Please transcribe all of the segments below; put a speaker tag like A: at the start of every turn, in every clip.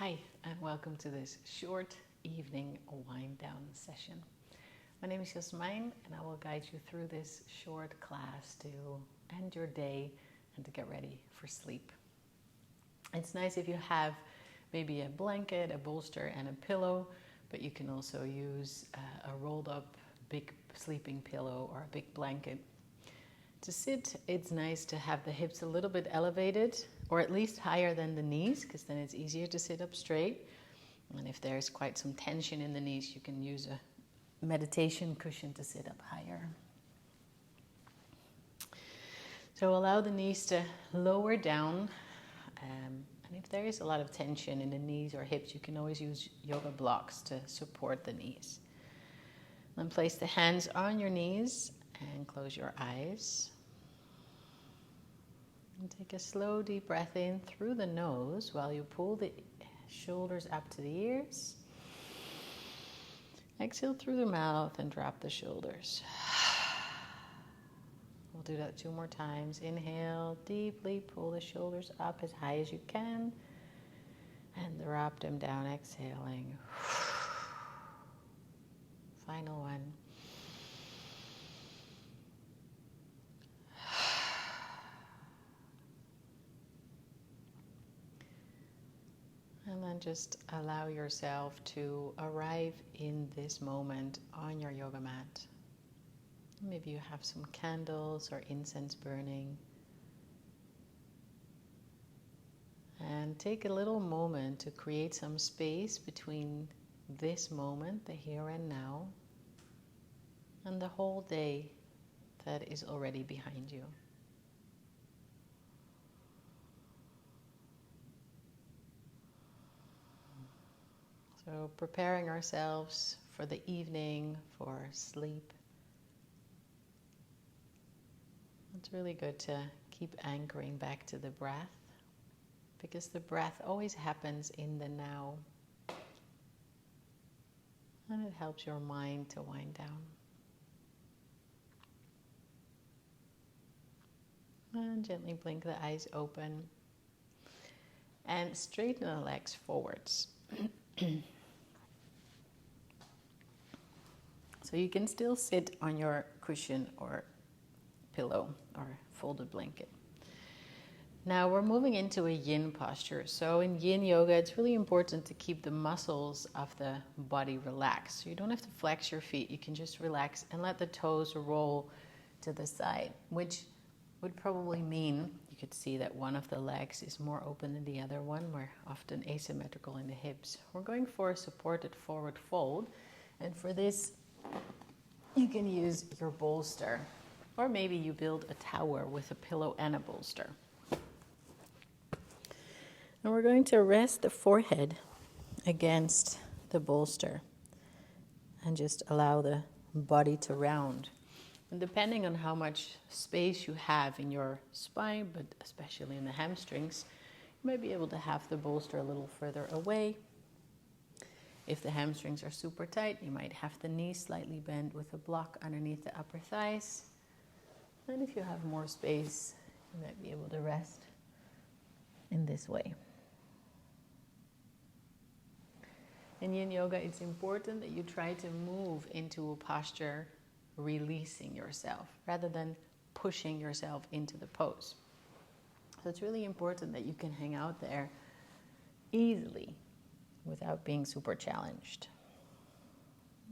A: Hi, and welcome to this short evening wind down session. My name is Jasmijn, and I will guide you through this short class to end your day and to get ready for sleep. It's nice if you have maybe a blanket, a bolster, and a pillow, but you can also use a rolled up big sleeping pillow or a big blanket. To sit, it's nice to have the hips a little bit elevated, or at least higher than the knees, because then it's easier to sit up straight. And if there's quite some tension in the knees, you can use a meditation cushion to sit up higher. So allow the knees to lower down. And if there is a lot of tension in the knees or hips, you can always use yoga blocks to support the knees. Then place the hands on your knees and close your eyes. And take a slow, deep breath in through the nose while you pull the shoulders up to the ears. Exhale through the mouth and drop the shoulders. We'll do that 2 more times. Inhale deeply, pull the shoulders up as high as you can, and drop them down, exhaling. Final one. And then just allow yourself to arrive in this moment on your yoga mat. Maybe you have some candles or incense burning. And take a little moment to create some space between this moment, the here and now, and the whole day that is already behind you. So preparing ourselves for the evening, for sleep. It's really good to keep anchoring back to the breath, because the breath always happens in the now. And it helps your mind to wind down. And gently blink the eyes open. And straighten the legs forwards. So you can still sit on your cushion or pillow or folded blanket. Now we're moving into a yin posture. So in yin yoga, it's really important to keep the muscles of the body relaxed. So you don't have to flex your feet. You can just relax and let the toes roll to the side, which would probably mean you could see that one of the legs is more open than the other one. We're often asymmetrical in the hips. We're going for a supported forward fold. And for this, you can use your bolster. Or maybe you build a tower with a pillow and a bolster. And we're going to rest the forehead against the bolster. And just allow the body to round. And depending on how much space you have in your spine, but especially in the hamstrings, you might be able to have the bolster a little further away. If the hamstrings are super tight, you might have the knees slightly bent with a block underneath the upper thighs. And if you have more space, you might be able to rest in this way. In Yin Yoga, it's important that you try to move into a posture releasing yourself rather than pushing yourself into the pose. So it's really important that you can hang out there easily without being super challenged.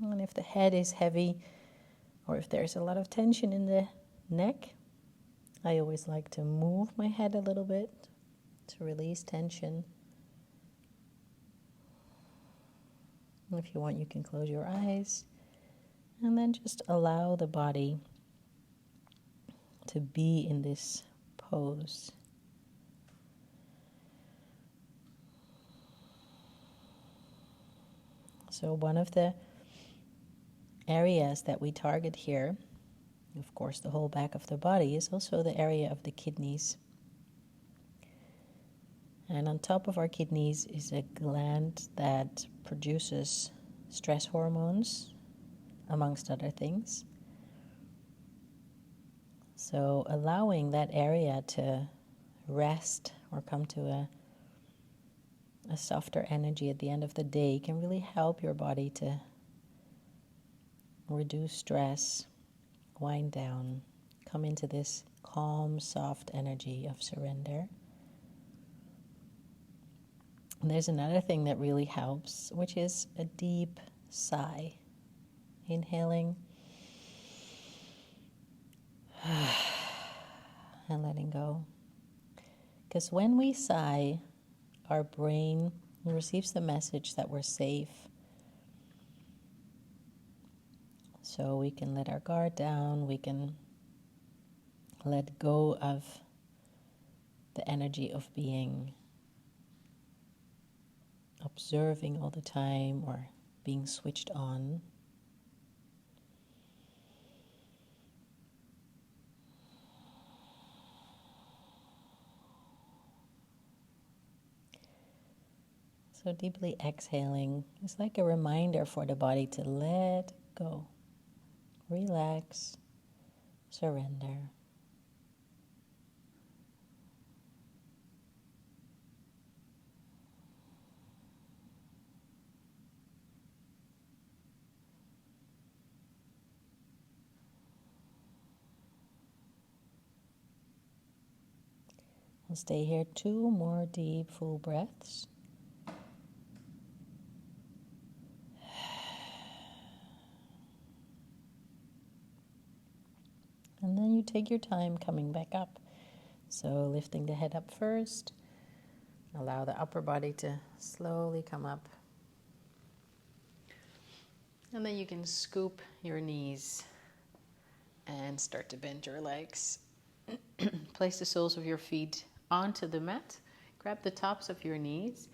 A: And if the head is heavy or if there's a lot of tension in the neck, I always like to move my head a little bit to release tension. And if you want, you can close your eyes. And then just allow the body to be in this pose. So one of the areas that we target here, of course the whole back of the body, is also the area of the kidneys. And on top of our kidneys is a gland that produces stress hormones, amongst other things. So allowing that area to rest or come to
B: a softer energy at the end of the day can really help your body to reduce stress, wind down, come into this calm, soft energy of surrender. And there's another thing that really helps, which is a deep sigh. Inhaling and letting go. Because when we sigh, our brain receives the message that we're safe. So we can let our guard down, we can let go of the energy of being observing all the time or being switched on. So deeply exhaling is like a reminder for the body to let go, relax, surrender. We'll stay here 2 more deep, full breaths. And then you take your time coming back up. So lifting the head up first. Allow the upper body to slowly come up.
A: And then you can scoop your knees and start to bend your legs. Place the soles of your feet onto the mat. Grab the tops of your knees.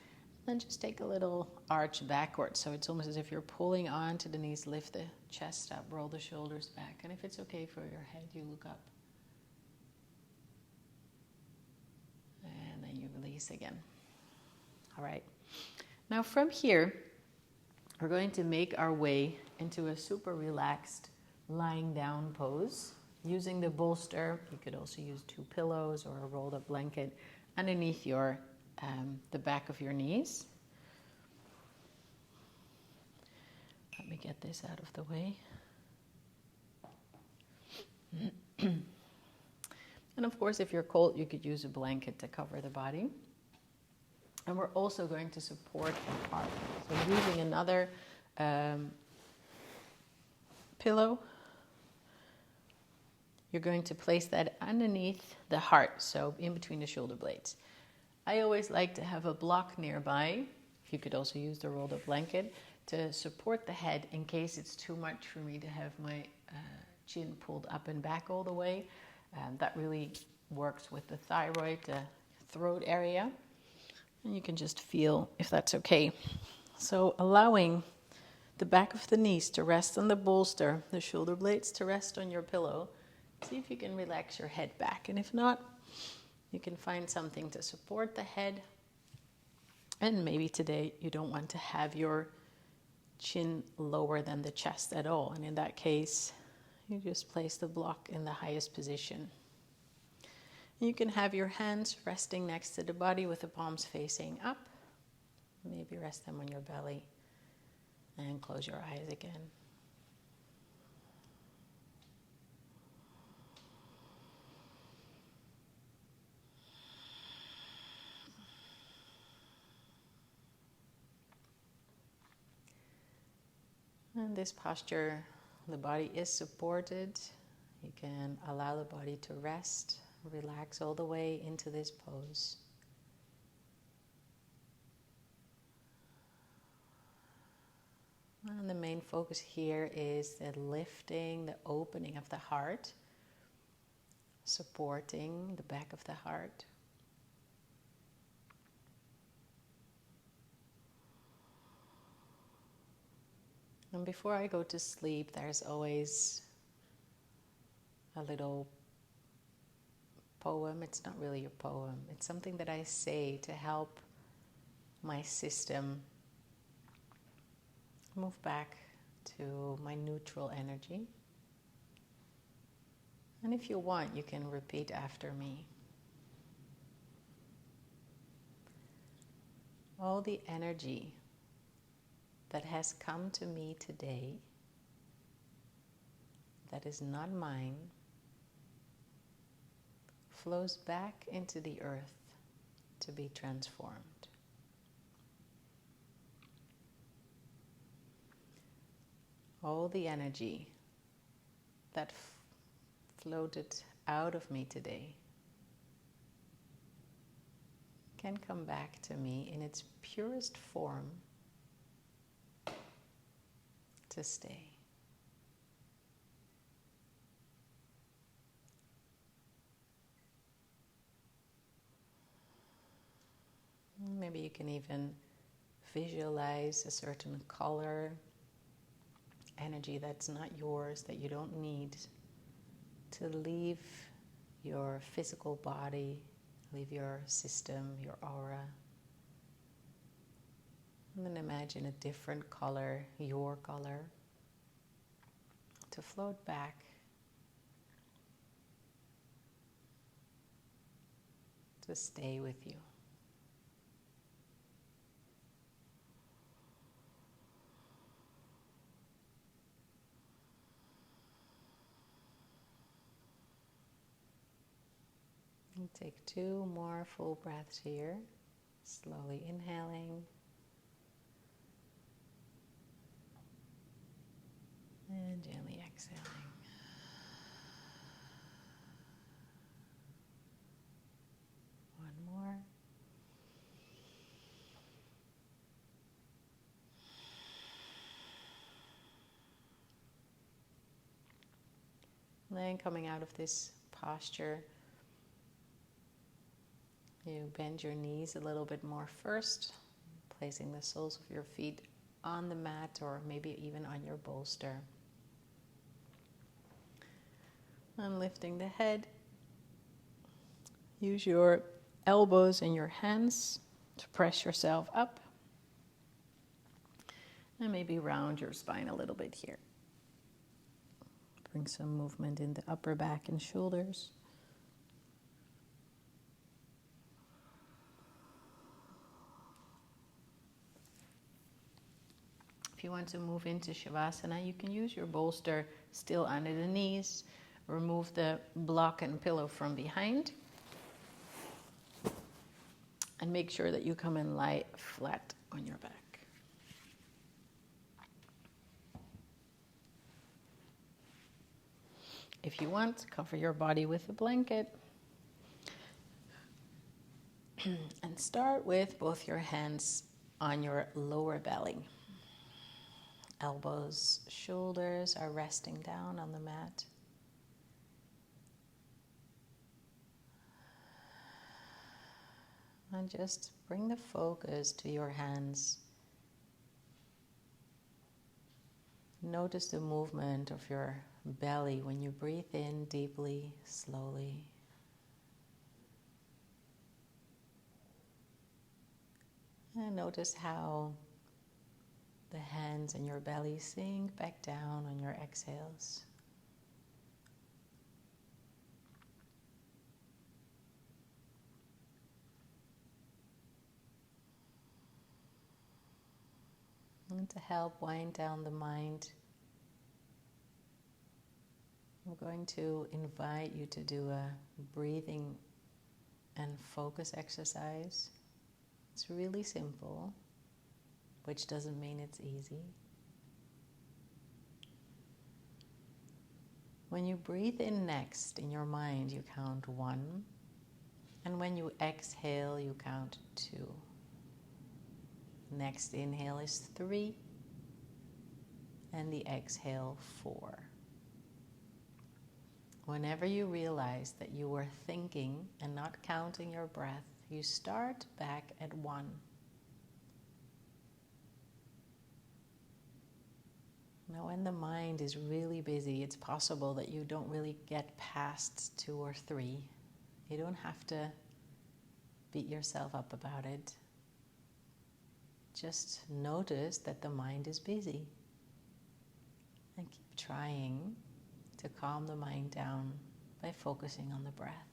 A: Then just take a little arch backwards. So it's almost as if you're pulling onto the knees. Lift the chest up, roll the shoulders back. And if it's okay for your head, you look up. And then you release again. All right. Now from here, we're going to make our way into a super relaxed lying down pose. Using the bolster, you could also use 2 pillows or a rolled up blanket underneath your the back of your knees. Let me get this out of the way. And of course, if you're cold, you could use a blanket to cover the body. And we're also going to support the heart. So using another pillow, you're going to place that underneath the heart, so in between the shoulder blades. I always like to have a block nearby. You could also use the rolled up blanket to support the head in case it's too much for me to have my chin pulled up and back all the way. That really works with the thyroid, the throat area. And you can just feel if that's okay. So allowing the back of the knees to rest on the bolster, the shoulder blades to rest on your pillow. See if you can relax your head back. And if not, you can find something to support the head. And maybe today you don't want to have your chin lower than the chest at all. And in that case, you just place the block in the highest position. You can have your hands resting next to the body with the palms facing up. Maybe rest them on your belly. And close your eyes again. In this posture, the body is supported. You can allow the body to rest, relax all the way into this pose. And the main focus here is the lifting, the opening of the heart, supporting the back of the heart. And before I go to sleep, there's always a little poem. It's not really a poem. It's something that I say to help my system move back to my neutral energy. And if you want, you can repeat after me. all the energy that has come to me today that is not mine flows back into the earth to be transformed. All the energy that floated out of me today can come back to me in its purest form to stay. Maybe you can even visualize a certain color, energy that's not yours, that you don't need, to leave your physical body, leave your system, your aura. And then imagine a different color, your color, to float back to stay with you. And take 2 more full breaths here, slowly inhaling and gently exhaling. One more. And then coming out of this posture, you bend your knees a little bit more first, placing the soles of your feet on the mat or maybe even on your bolster. And lifting the head, use your elbows and your hands to press yourself up. And maybe round your spine a little bit here. Bring some movement in the upper back and shoulders. If you want to move into Savasana, you can use your bolster still under the knees. Remove the block and pillow from behind. And make sure that you come and lie flat on your back. If you want, cover your body with a blanket. And start with both your hands on your lower belly. Elbows, shoulders are resting down on the mat. And just bring the focus to your hands. Notice the movement of your belly when you breathe in deeply, slowly. And notice how the hands and your belly sink back down on your exhales. And to help wind down the mind, I'm going to invite you to do a breathing and focus exercise. It's really simple, which doesn't mean it's easy. When you breathe in next in your mind, you count 1. And when you exhale, you count 2. Next inhale is 3. And the exhale, 4. Whenever you realize that you were thinking and not counting your breath, you start back at 1. Now, when the mind is really busy, it's possible that you don't really get past 2 or 3. You don't have to beat yourself up about it. Just notice that the mind is busy. And keep trying to calm the mind down by focusing on the breath.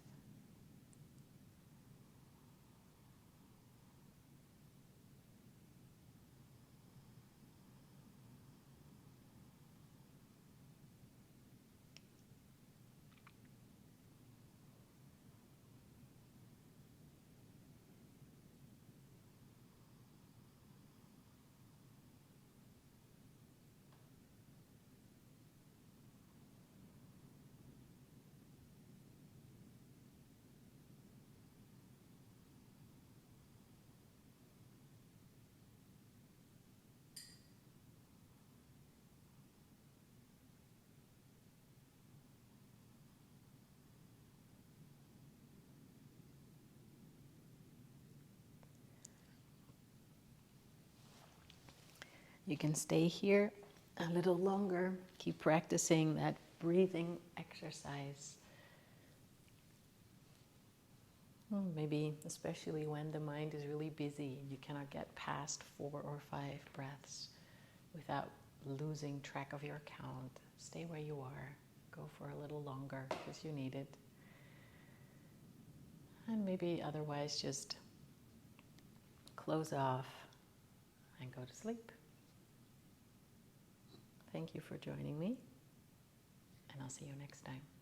A: You can stay here a little longer. Keep practicing that breathing exercise. Maybe especially when the mind is really busy and you cannot get past 4 or 5 breaths without losing track of your count. Stay where you are. Go for a little longer because you need it. And maybe otherwise just close off and go to sleep. Thank you for joining me, and I'll see you next time.